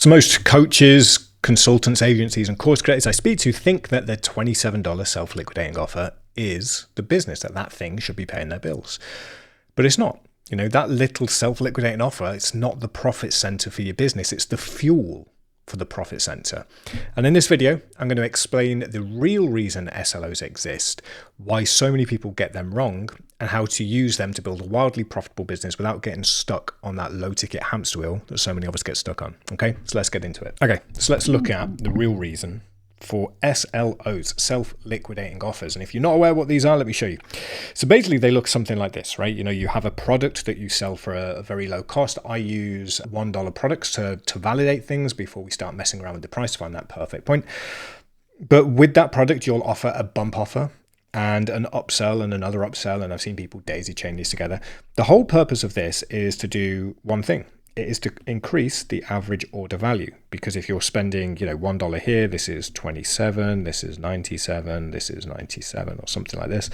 So most coaches, consultants, agencies, and course creators I speak to think that their $27 self-liquidating offer is the business, that thing should be paying their bills. But it's not. You know, that little self-liquidating offer, it's not the profit center for your business. It's the fuel for the profit center. And in this video, I'm going to explain the real reason SLOs exist, why so many people get them wrong, and how to use them to build a wildly profitable business without getting stuck on that low ticket hamster wheel that so many of us get stuck on. Okay, so let's get into it. Okay, so let's look at the real reason for SLOs, self-liquidating offers. And if you're not aware what these are, let me show you. So basically they look something like this, right? You know, you have a product that you sell for a very low cost. I use $1 products to validate things before we start messing around with the price to find that perfect point. But with that product, you'll offer a bump offer and an upsell and another upsell. And I've seen people daisy chain these together. The whole purpose of this is to do one thing. It is to increase the average order value, because if you're spending, you know, $1 here, this is 27, this is 97, this is 97 or something like this.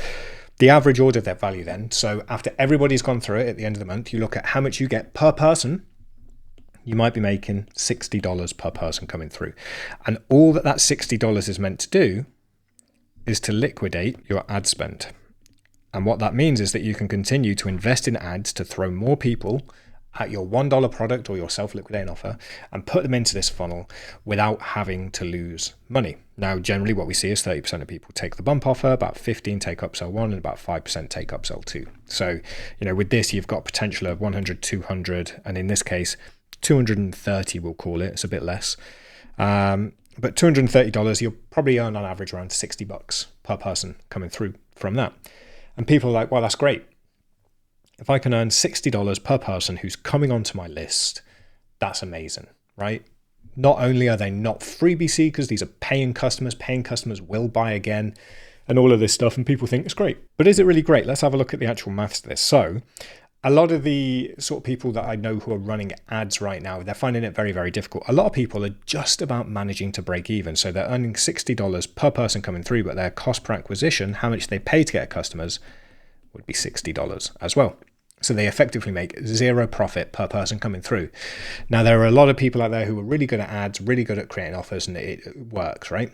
The average order value then. So after everybody's gone through it at the end of the month, you look at how much you get per person. You might be making $60 per person coming through. And all that $60 is meant to do is to liquidate your ad spend. And what that means is that you can continue to invest in ads to throw more people at your $1 product or your self-liquidating offer and put them into this funnel without having to lose money. Now, generally what we see is 30% of people take the bump offer, about 15 take upsell 1, and about 5% take upsell 2. So, you know, with this, you've got potential of 100, 200, and in this case, 230, we'll call it. It's a bit less. But $230, you'll probably earn on average around $60 per person coming through from that. And people are like, well, that's great. If I can earn $60 per person who's coming onto my list, that's amazing, right? Not only are they not freebie seekers, these are paying customers will buy again, and all of this stuff, and people think it's great. But is it really great? Let's have a look at the actual maths of this. So a lot of the sort of people that I know who are running ads right now, they're finding it very, very difficult. A lot of people are just about managing to break even. So they're earning $60 per person coming through, but their cost per acquisition, how much they pay to get customers, would be $60 as well. So they effectively make zero profit per person coming through. Now, there are a lot of people out there who are really good at ads, really good at creating offers, and it works, right?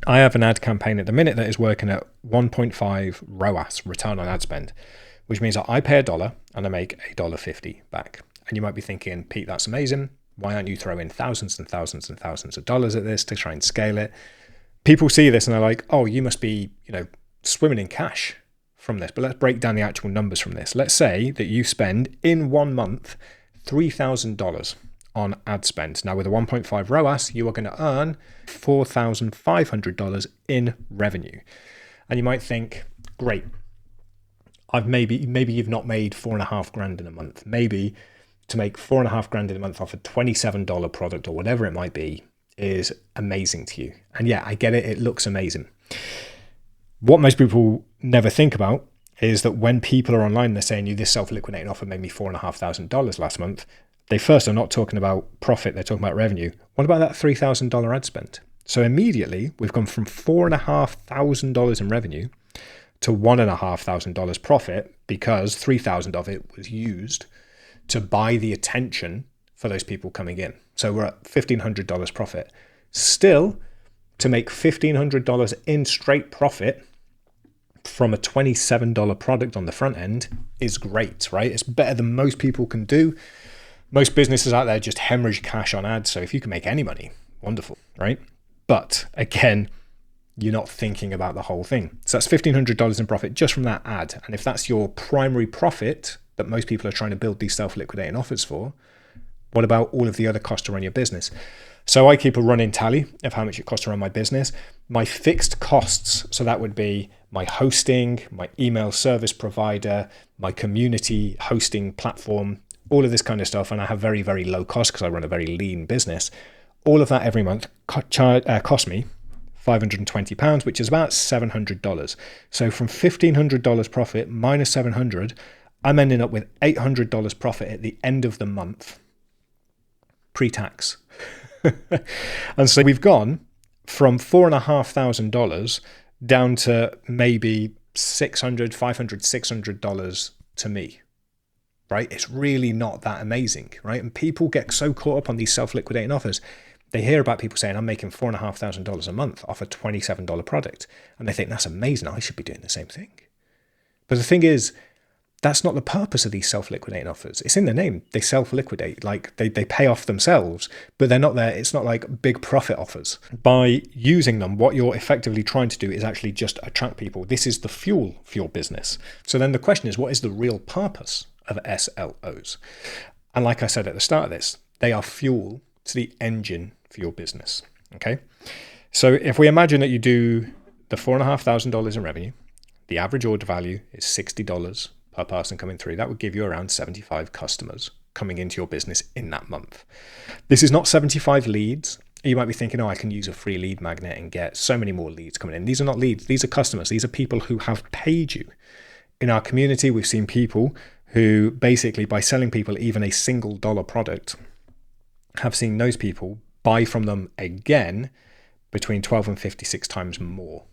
I have an ad campaign at the minute that is working at 1.5 ROAS, return on ad spend, which means that I pay $1 and I make $1.50 back. And you might be thinking, Pete, that's amazing. Why aren't you throwing thousands and thousands and thousands of dollars at this to try and scale it? People see this and they're like, oh, you must be, you know, swimming in cash from this. But let's break down the actual numbers from this. Let's say that you spend in 1 month $3,000 on ad spend. Now with a 1.5 ROAS, you are going to earn $4,500 in revenue. And you might think, great, maybe you've not made $4,500 in a month. Maybe to make $4,500 in a month off a $27 product or whatever it might be is amazing to you. And yeah, I get it. It looks amazing. What most people never think about is that when people are online, they're saying you, this self-liquidating offer made me $4,500 last month. They first are not talking about profit. They're talking about revenue. What about that $3,000 ad spend? So immediately we've gone from $4,500 in revenue to $1,500 profit, because $3,000 of it was used to buy the attention for those people coming in. So we're at $1,500 profit. Still, to make $1,500 in straight profit from a $27 product on the front end is great, right? It's better than most people can do. Most businesses out there just hemorrhage cash on ads. So if you can make any money, wonderful, right? But again, you're not thinking about the whole thing. So that's $1,500 in profit just from that ad. And if that's your primary profit that most people are trying to build these self-liquidating offers for, what about all of the other costs to run your business? So I keep a running tally of how much it costs to run my business. My fixed costs, so that would be my hosting, my email service provider, my community hosting platform, all of this kind of stuff. And I have very, very low cost because I run a very lean business. All of that every month cost me £520, which is about $700. So from $1,500 profit minus $700, I'm ending up with $800 profit at the end of the month, pre-tax. And so we've gone from $4,500 down to maybe $600, $500, $600 to me, right? It's really not that amazing, right? And people get so caught up on these self-liquidating offers. They hear about people saying, I'm making $4,500 a month off a $27 product. And they think, that's amazing. I should be doing the same thing. But the thing is, that's not the purpose of these self-liquidating offers. It's in the name. They self-liquidate, like they pay off themselves, but they're not there. It's not like big profit offers. By using them, what you're effectively trying to do is actually just attract people. This is the fuel for your business. So then the question is, what is the real purpose of SLOs? And like I said at the start of this, they are fuel to the engine for your business. Okay. So if we imagine that you do the $4,500 in revenue, the average order value is $60 per person coming through. That would give you around 75 customers coming into your business in that month. This is not 75 leads. You might be thinking, oh, I can use a free lead magnet and get so many more leads coming in. These are not leads. These are customers. These are people who have paid you. In our community, we've seen people who basically, by selling people even a single dollar product, have seen those people buy from them again between 12 and 56 times more.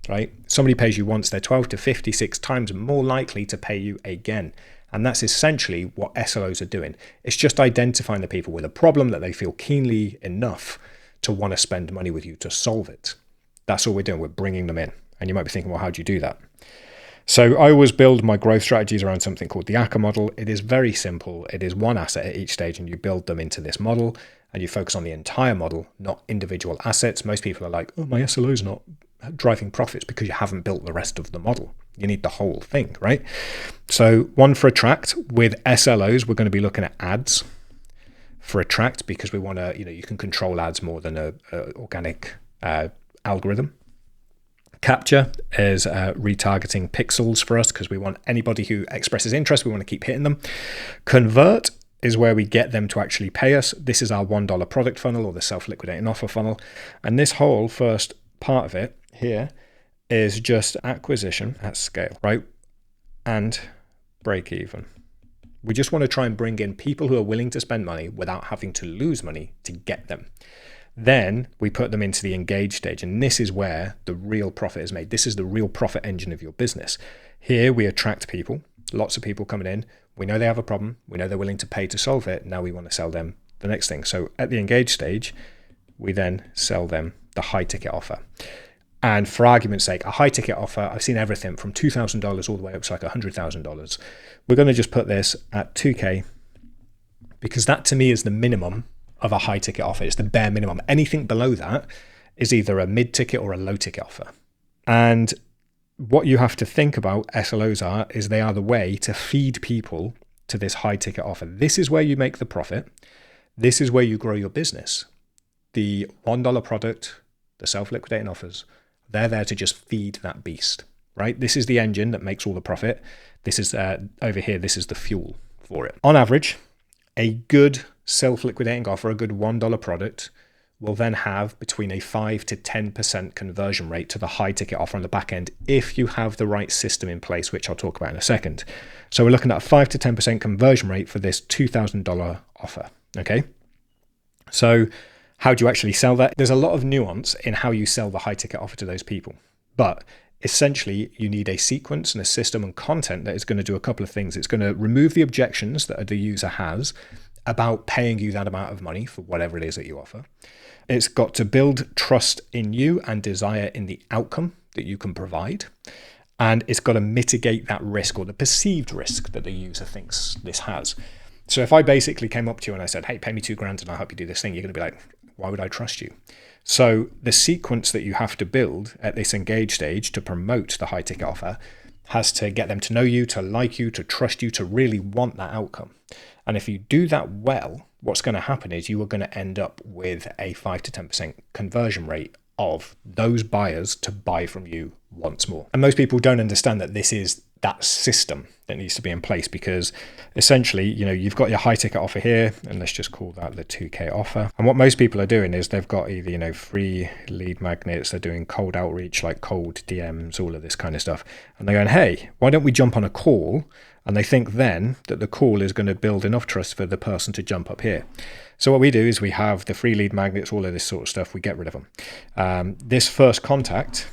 Right? Somebody pays you once, they're 12 to 56 times more likely to pay you again. And that's essentially what SLOs are doing. It's just identifying the people with a problem that they feel keenly enough to want to spend money with you to solve it. That's all we're doing. We're bringing them in. And you might be thinking, well, how do you do that? So I always build my growth strategies around something called the ACCER model. It is very simple. It is one asset at each stage, and you build them into this model, and you focus on the entire model, not individual assets. Most people are like, oh, my SLO's not driving profits, because you haven't built the rest of the model. You need the whole thing, right? So one for attract. With SLOs, we're going to be looking at ads for attract, because we want to, you can control ads more than a organic algorithm. Capture is retargeting pixels for us, because we want anybody who expresses interest, we want to keep hitting them. Convert is where we get them to actually pay us. This is our $1 product funnel, or the self-liquidating offer funnel. And this whole first part of it here is just acquisition at scale, right? And break even. We just want to try and bring in people who are willing to spend money without having to lose money to get them. Then we put them into the engage stage, and this is where the real profit is made. This is the real profit engine of your business. Here we attract people, lots of people coming in. We know they have a problem. We know they're willing to pay to solve it. Now we want to sell them the next thing. So at the engage stage, we then sell them the high ticket offer. And for argument's sake, a high ticket offer, I've seen everything from $2,000 all the way up to like $100,000. We're going to just put this at $2,000, because that to me is the minimum of a high ticket offer. It's the bare minimum. Anything below that is either a mid ticket or a low ticket offer. And what you have to think about SLOs is they are the way to feed people to this high ticket offer. This is where you make the profit. This is where you grow your business. The $1 product, the self-liquidating offers, they're there to just feed that beast, right? This is the engine that makes all the profit. This is over here, this is the fuel for it. On average, a good self-liquidating offer, a good $1 product, will then have between a 5 to 10% conversion rate to the high ticket offer on the back end, if you have the right system in place, which I'll talk about in a second. So we're looking at a 5 to 10% conversion rate for this $2,000 offer, okay? So how do you actually sell that? There's a lot of nuance in how you sell the high ticket offer to those people, but essentially you need a sequence and a system and content that is going to do a couple of things. It's going to remove the objections that the user has about paying you that amount of money for whatever it is that you offer. It's got to build trust in you and desire in the outcome that you can provide. And it's got to mitigate that risk, or the perceived risk that the user thinks this has. So if I basically came up to you and I said, hey, pay me $2,000 and I'll help you do this thing, you're going to be like, why would I trust you? So the sequence that you have to build at this engage stage to promote the high ticket offer has to get them to know you, to like you, to trust you, to really want that outcome. And if you do that well, what's going to happen is you are going to end up with a 5 to 10% conversion rate of those buyers to buy from you once more. And most people don't understand that this is that system that needs to be in place, because essentially, you've got your high ticket offer here, and let's just call that the $2,000 offer. And what most people are doing is they've got either, free lead magnets, they're doing cold outreach, like cold DMs, all of this kind of stuff. And they're going, hey, why don't we jump on a call? And they think then that the call is going to build enough trust for the person to jump up here. So what we do is we have the free lead magnets, all of this sort of stuff, we get rid of them. This first contact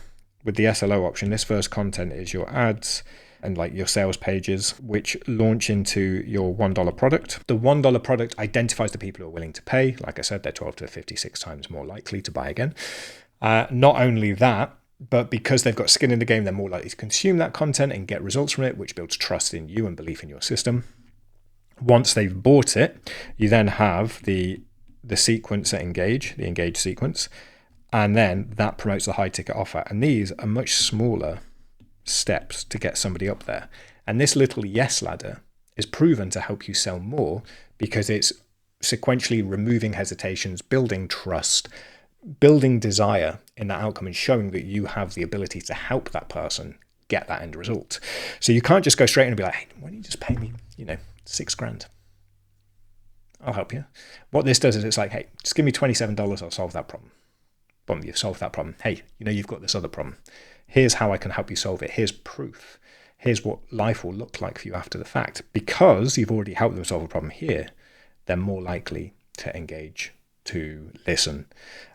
with the SLO option, this first content is your ads, and like your sales pages, which launch into your $1 product. The $1 product identifies the people who are willing to pay. Like I said, they're 12 to 56 times more likely to buy again. Not only that, but because they've got skin in the game, they're more likely to consume that content and get results from it, which builds trust in you and belief in your system. Once they've bought it, you then have the sequence at engage, the engage sequence, and then that promotes the high ticket offer. And these are much smaller steps to get somebody up there. And this little yes ladder is proven to help you sell more because it's sequentially removing hesitations, building trust, building desire in that outcome, and showing that you have the ability to help that person get that end result. So you can't just go straight in and be like, hey, why don't you just pay me, $6,000? I'll help you. What this does is it's like, hey, just give me $27, I'll solve that problem. Boom, you've solved that problem. Hey, you've got this other problem. Here's how I can help you solve it. Here's proof. Here's what life will look like for you after the fact. Because you've already helped them solve a problem here, they're more likely to engage, to listen,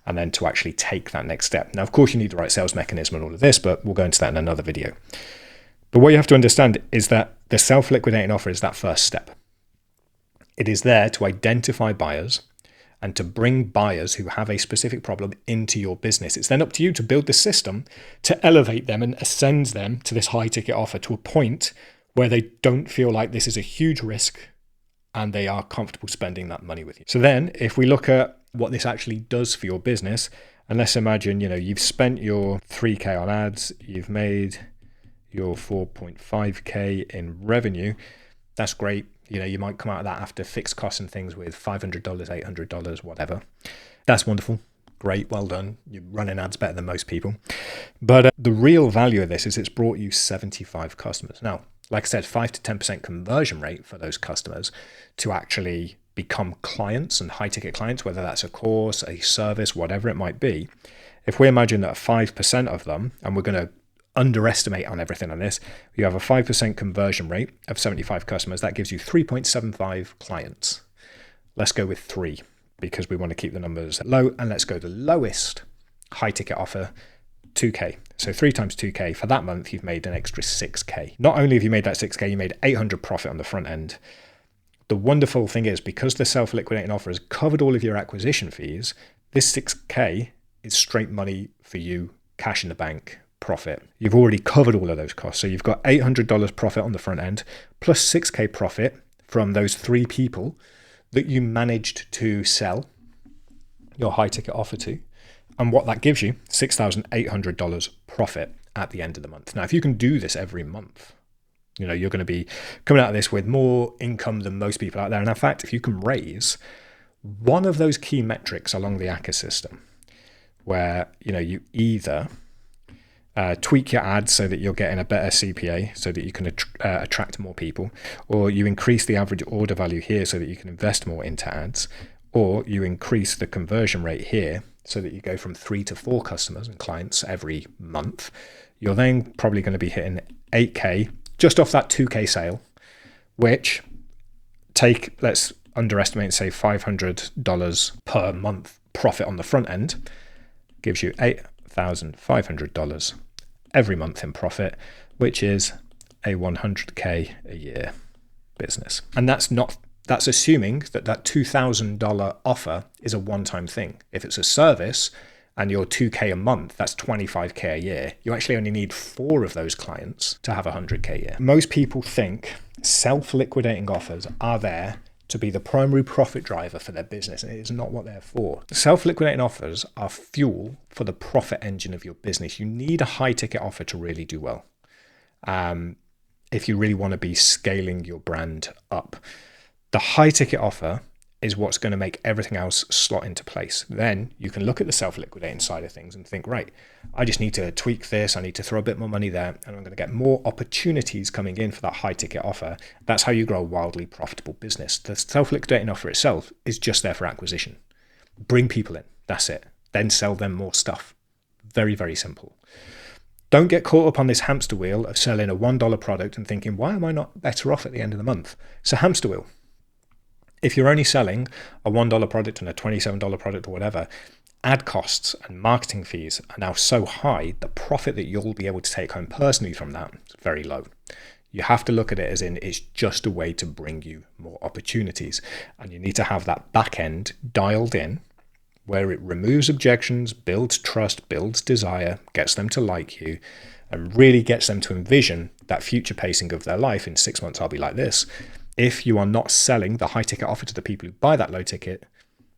and then to actually take that next step. Now, of course, you need the right sales mechanism and all of this, but we'll go into that in another video. But what you have to understand is that the self-liquidating offer is that first step. It is there to identify buyers and to bring buyers who have a specific problem into your business. It's then up to you to build the system to elevate them and ascend them to this high ticket offer to a point where they don't feel like this is a huge risk and they are comfortable spending that money with you. So then if we look at what this actually does for your business, and let's imagine, you've spent your 3K on ads, you've made your 4.5K in revenue. That's great. You might come out of that after fixed costs and things with $500, $800, whatever. That's wonderful. Great. Well done. You're running ads better than most people. But the real value of this is it's brought you 75 customers. Now, like I said, 5 to 10% conversion rate for those customers to actually become clients and high ticket clients, whether that's a course, a service, whatever it might be. If we imagine that 5% of them, and we're going to underestimate on everything on this, you have a 5% conversion rate of 75 customers. That gives you 3.75 clients. Let's go with 3 because we want to keep the numbers low. And let's go the lowest high ticket offer, 2K. So 3 times 2K for that month, you've made an extra 6K. Not only have you made that 6K, you made 800 profit on the front end. The wonderful thing is, because the self-liquidating offer has covered all of your acquisition fees, this 6K is straight money for you, cash in the bank, profit. You've already covered all of those costs. So you've got $800 profit on the front end, plus 6K profit from those 3 people that you managed to sell your high ticket offer to. And what that gives you, $6,800 profit at the end of the month. Now, if you can do this every month, you're going to be coming out of this with more income than most people out there. And in fact, if you can raise one of those key metrics along the ACCER system, where, you either tweak your ads so that you're getting a better CPA so that you can attract more people, or you increase the average order value here so that you can invest more into ads, or you increase the conversion rate here so that you go from 3 to 4 customers and clients every month, you're then probably going to be hitting 8K just off that 2K sale, which let's underestimate and say $500 per month profit on the front end, gives you $8,500 every month in profit, which is a 100K a year business. And that's assuming that $2,000 offer is a one-time thing. If it's a service and you're 2K a month, that's 25K a year. You actually only need 4 of those clients to have 100K a year. Most people think self-liquidating offers are there to be the primary profit driver for their business, and it is not what they're for. Self-liquidating offers are fuel for the profit engine of your business. You need a high ticket offer to really do well. If you really want to be scaling your brand up, the high ticket offer is what's going to make everything else slot into place. Then you can look at the self-liquidating side of things and think, right, I just need to tweak this. I need to throw a bit more money there, and I'm going to get more opportunities coming in for that high ticket offer. That's how you grow a wildly profitable business. The self-liquidating offer itself is just there for acquisition. Bring people in. That's it. Then sell them more stuff. Very, very simple. Don't get caught up on this hamster wheel of selling a $1 product and thinking, why am I not better off at the end of the month? It's a hamster wheel. If you're only selling a $1 product and a $27 product or whatever, ad costs and marketing fees are now so high, the profit that you'll be able to take home personally from that is very low. You have to look at it as in it's just a way to bring you more opportunities. And you need to have that back end dialed in where it removes objections, builds trust, builds desire, gets them to like you, and really gets them to envision that future pacing of their life. In 6 months, I'll be like this. If you are not selling the high ticket offer to the people who buy that low ticket,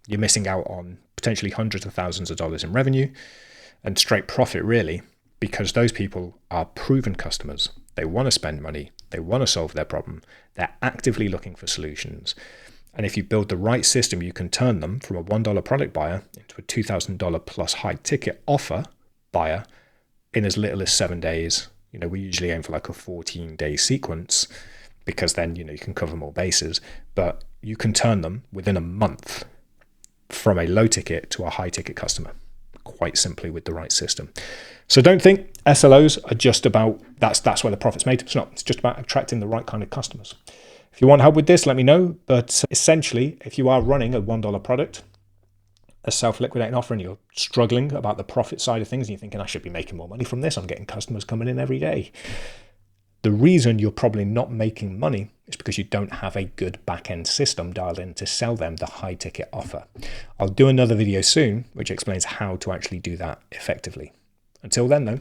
you're missing out on potentially hundreds of thousands of dollars in revenue and straight profit, really, because those people are proven customers. They want to spend money. They want to solve their problem. They're actively looking for solutions. And if you build the right system, you can turn them from a $1 product buyer into a $2,000 plus high ticket offer buyer in as little as 7 days. We usually aim for like a 14-day sequence because then, you can cover more bases, but you can turn them within a month from a low ticket to a high ticket customer, quite simply with the right system. So don't think SLOs are just about, that's where the profit's made. It's not. It's just about attracting the right kind of customers. If you want help with this, let me know. But essentially, if you are running a $1 product, a self-liquidating offer, and you're struggling about the profit side of things, and you're thinking, I should be making more money from this. I'm getting customers coming in every day. The reason you're probably not making money is because you don't have a good back-end system dialed in to sell them the high ticket offer. I'll do another video soon, which explains how to actually do that effectively. Until then, though,